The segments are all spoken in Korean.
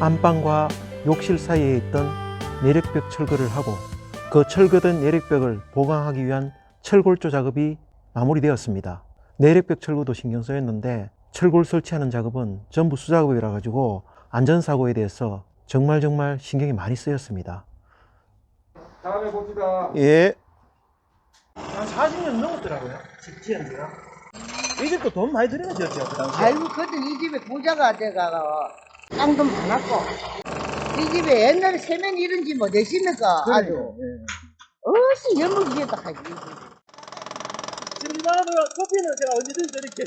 안방과 욕실 사이에 있던 내력벽 철거를 하고 그 철거된 내력벽을 보강하기 위한 철골조 작업이 마무리되었습니다. 내력벽 철거도 신경 쓰였는데 철골 설치하는 작업은 전부 수작업이라 가지고 안전사고에 대해서 정말 신경이 많이 쓰였습니다. 다음에 봅시다. 예. 한 40년 넘었더라고요. 집 지은 지가. 이 집도 돈 많이 들여야 지었죠, 그 당시에. 아이고, 그땐 이 집에 부자가 돼가 땅도 많았고. 이 집에 옛날에 세면 이런 집 뭐 되십니까? 아주. 예. 어시 연목이겠다 하지. 지금 이만하면 커피는 제가 언제든지 드릴게요.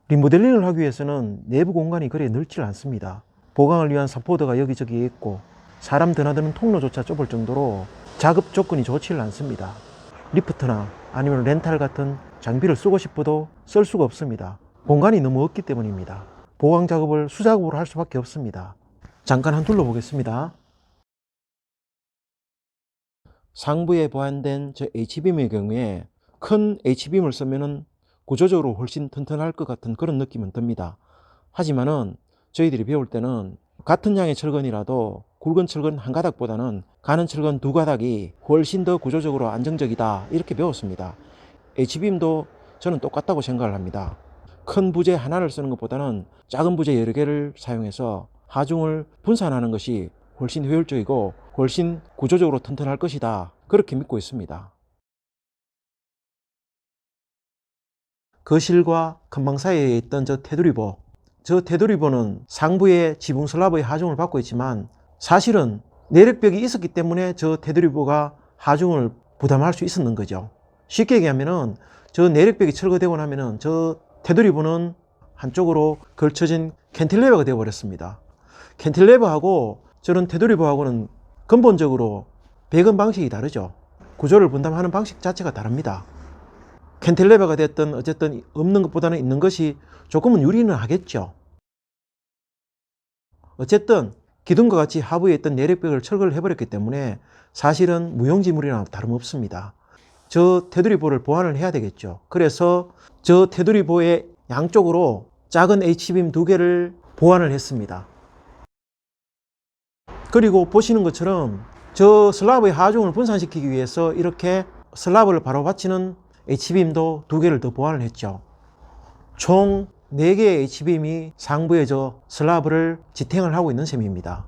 리모델링을 하기 위해서는 내부 공간이 그리 넓지 않습니다. 보강을 위한 사포드가 여기저기 있고 사람 드나드는 통로조차 좁을 정도로 작업 조건이 좋지를 않습니다. 리프트나 아니면 렌탈 같은 장비를 쓰고 싶어도 쓸 수가 없습니다. 공간이 너무 없기 때문입니다. 보강 작업을 수작업으로 할 수밖에 없습니다. 잠깐 한 둘러보겠습니다. 상부에 보완된 저 H빔의 경우에 큰 H빔을 쓰면은 구조적으로 훨씬 튼튼할 것 같은 그런 느낌은 듭니다. 하지만은 저희들이 배울 때는 같은 양의 철근이라도 굵은 철근 한 가닥보다는 가는 철근 두 가닥이 훨씬 더 구조적으로 안정적이다 이렇게 배웠습니다. H빔도 저는 똑같다고 생각을 합니다. 큰 부재 하나를 쓰는 것보다는 작은 부재 여러 개를 사용해서 하중을 분산하는 것이 훨씬 효율적이고 훨씬 구조적으로 튼튼할 것이다 그렇게 믿고 있습니다. 거실과 건방 사이에 있던 저 테두리보는 상부의 지붕 슬라브의 하중을 받고 있지만 사실은 내력벽이 있었기 때문에 저 테두리보가 하중을 부담할 수 있었는 거죠. 쉽게 얘기하면은 저 내력벽이 철거되고 나면은 저 테두리보는 한쪽으로 걸쳐진 캔틸레버가 되어 버렸습니다. 캔틸레버하고 저런 테두리보하고는 근본적으로 배건 방식이 다르죠. 구조를 분담하는 방식 자체가 다릅니다. 캔틸레버가 됐든 어쨌든 없는 것보다는 있는 것이 조금은 유리는 하겠죠. 어쨌든 기둥과 같이 하부에 있던 내력벽을 철거를 해버렸기 때문에 사실은 무용지물이나 다름없습니다. 저 테두리보를 보완을 해야 되겠죠. 그래서 저 테두리보의 양쪽으로 작은 H빔 두 개를 보완을 했습니다. 그리고 보시는 것처럼 저 슬라브의 하중을 분산시키기 위해서 이렇게 슬라브를 바로 받치는 H빔도 두 개를 더 보완을 했죠. 총 4개의 H빔이 상부에 저 슬라브를 지탱을 하고 있는 셈입니다.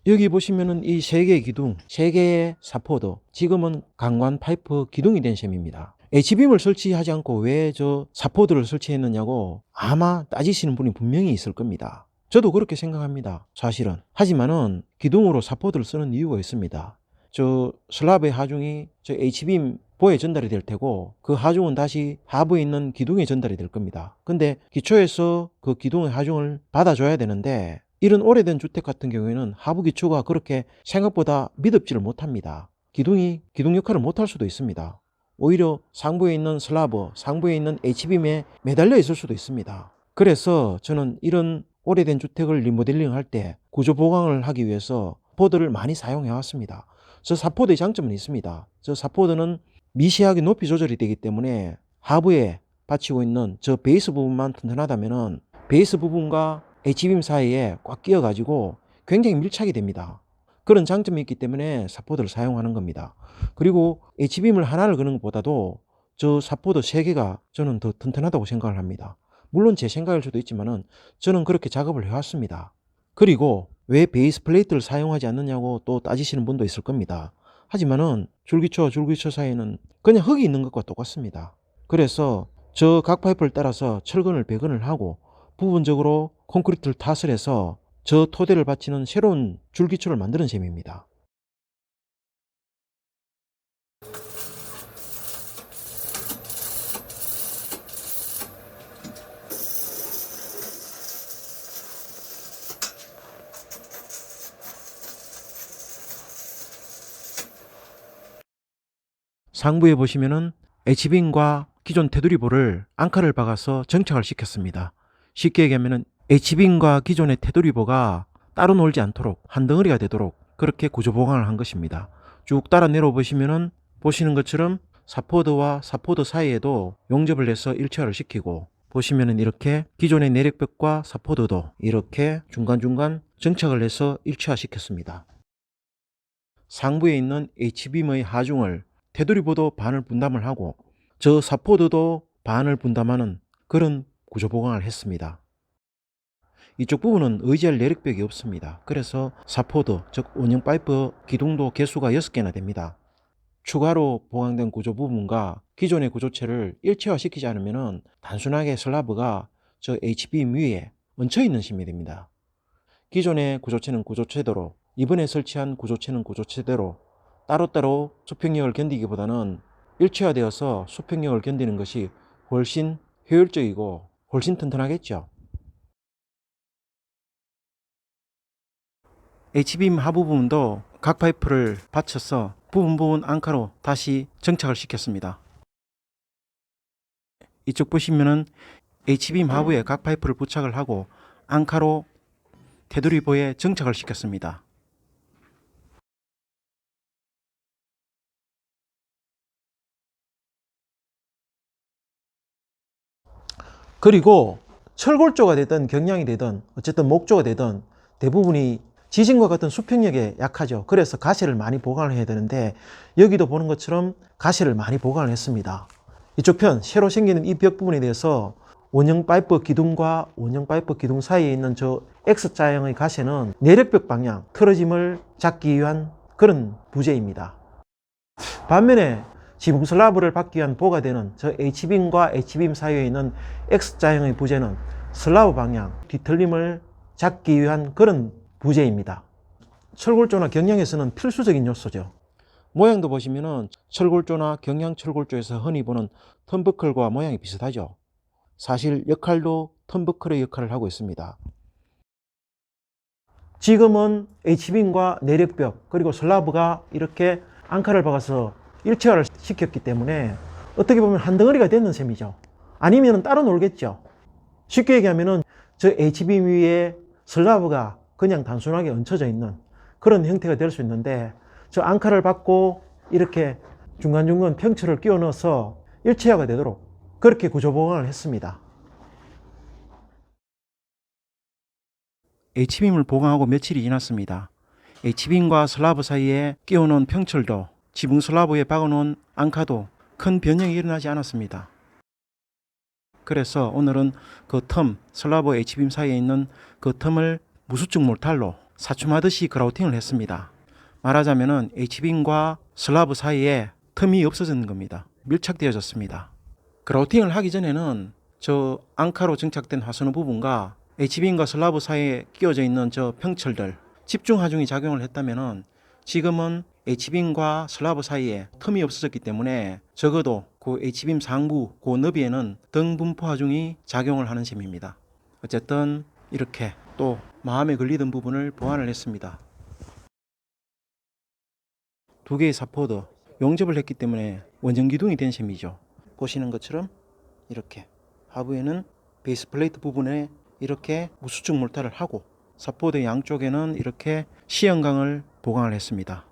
여기 보시면은 이 3개의 기둥, 3개의 사포드, 지금은 강관 파이프 기둥이 된 셈입니다. H빔을 설치하지 않고 왜 저 사포드를 설치했느냐고 아마 따지시는 분이 분명히 있을 겁니다. 저도 그렇게 생각합니다. 사실은. 하지만은 기둥으로 사포드를 쓰는 이유가 있습니다. 저 슬라브의 하중이 저 H빔 보에 전달이 될 테고 그 하중은 다시 하부에 있는 기둥에 전달이 될 겁니다. 근데 기초에서 그 기둥의 하중을 받아줘야 되는데 이런 오래된 주택 같은 경우에는 하부 기초가 그렇게 생각보다 미덥지를 못합니다. 기둥 역할을 못할 수도 있습니다. 오히려 상부에 있는 슬라브, 상부에 있는 H빔에 매달려 있을 수도 있습니다. 그래서 저는 이런 오래된 주택을 리모델링 할 때 구조 보강을 하기 위해서 사포드를 많이 사용해 왔습니다. 저 사포드의 장점은 있습니다. 저 사포드는 미세하게 높이 조절이 되기 때문에 하부에 받치고 있는 저 베이스 부분만 튼튼하다면은 베이스 부분과 H빔 사이에 꽉 끼어 가지고 굉장히 밀착이 됩니다. 그런 장점이 있기 때문에 사포드를 사용하는 겁니다. 그리고 H빔을 하나를 거는 것보다도 저 사포드 3개가 저는 더 튼튼하다고 생각을 합니다. 물론 제 생각일 수도 있지만은 저는 그렇게 작업을 해왔습니다. 그리고 왜 베이스 플레이트를 사용하지 않느냐고 또 따지시는 분도 있을 겁니다. 하지만은 줄기초와 줄기초 사이에는 그냥 흙이 있는 것과 똑같습니다. 그래서 저 각 파이프를 따라서 철근을 배건을 하고 부분적으로 콘크리트를 탓을 해서 저 토대를 받치는 새로운 줄기초를 만드는 셈입니다. 상부에 보시면은 H빔과 기존 테두리보를 앙카를 박아서 정착을 시켰습니다. 쉽게 얘기하면은 H빔과 기존의 테두리보가 따로 놀지 않도록 한 덩어리가 되도록 그렇게 구조 보강을 한 것입니다. 쭉 따라 내려보시면은 보시는 것처럼 사포드와 사포드 사이에도 용접을 해서 일체화를 시키고, 보시면은 이렇게 기존의 내력벽과 사포드도 이렇게 중간중간 정착을 해서 일체화 시켰습니다. 상부에 있는 H빔의 하중을 테두리보도 반을 분담을 하고 저 사포드도 반을 분담하는 그런 구조 보강을 했습니다. 이쪽 부분은 의지할 내력벽이 없습니다. 그래서 사포드, 즉 원형 파이프 기둥도 개수가 6개나 됩니다. 추가로 보강된 구조 부분과 기존의 구조체를 일체화 시키지 않으면 단순하게 슬라브가 저 H빔 위에 얹혀 있는 셈이 됩니다. 기존의 구조체는 구조체대로, 이번에 설치한 구조체는 구조체대로 따로따로 수평력을 견디기보다는 일체화되어서 수평력을 견디는 것이 훨씬 효율적이고 훨씬 튼튼하겠죠. H빔 하부 부분도 각 파이프를 받쳐서 부분 앙카로 다시 정착을 시켰습니다. 이쪽 보시면은 H빔 하부에 각 파이프를 부착을 하고 앙카로 테두리보에 정착을 시켰습니다. 그리고 철골조가 되든 경량이 되든 어쨌든 목조가 되든 대부분이 지진과 같은 수평력에 약하죠. 그래서 가시를 많이 보강을 해야 되는데 여기도 보는 것처럼 가시를 많이 보강을 했습니다. 이쪽 편 새로 생기는 이 벽 부분에 대해서 원형 파이프 기둥과 원형 파이프 기둥 사이에 있는 저 X자형의 가시는 내력벽 방향 틀어짐을 잡기 위한 그런 부재입니다. 반면에 지붕 슬라브를 받기 위한 보가 되는 저 H빔과 H빔 사이에 있는 X자형의 부재는 슬라브 방향 뒤틀림을 잡기 위한 그런 부재입니다. 철골조나 경량에서는 필수적인 요소죠. 모양도 보시면은 철골조나 경량 철골조에서 흔히 보는 턴버클과 모양이 비슷하죠. 사실 역할도 턴버클의 역할을 하고 있습니다. 지금은 H빔과 내력벽 그리고 슬라브가 이렇게 앙카를 박아서 일체화를 시켰기 때문에 어떻게 보면 한 덩어리가 되는 셈이죠. 아니면 따로 놀겠죠. 쉽게 얘기하면은 저 H빔 위에 슬라브가 그냥 단순하게 얹혀져 있는 그런 형태가 될 수 있는데 저 앙카를 받고 이렇게 중간중간 평철을 끼워 넣어서 일체화가 되도록 그렇게 구조 보강을 했습니다. H빔을 보강하고 며칠이 지났습니다. H빔과 슬라브 사이에 끼워 놓은 평철도 지붕 슬라브에 박아놓은 앙카도 큰 변형이 일어나지 않았습니다. 그래서 오늘은 그 텀, 슬라브 H빔 사이에 있는 그 텀을 무수축 몰탈로 사춤하듯이 그라우팅을 했습니다. 말하자면은 H빔과 슬라브 사이에 텀이 없어지는 겁니다. 밀착되어졌습니다. 그라우팅을 하기 전에는 저 앙카로 정착된 화선호 부분과 H빔과 슬라브 사이에 끼워져 있는 저 평철들 집중 하중이 작용을 했다면은 지금은 H빔과 슬라브 사이에 텀이 없어졌기 때문에 적어도 그 H빔 상부 그 너비에는 등 분포 하중이 작용을 하는 셈입니다. 어쨌든 이렇게 또 마음에 걸리던 부분을 보완을 했습니다. 두 개의 사포드 용접을 했기 때문에 원형 기둥이 된 셈이죠. 보시는 것처럼 이렇게 하부에는 베이스 플레이트 부분에 이렇게 무수축 몰타를 하고 사포드 양쪽에는 이렇게 시연강을 보강을 했습니다.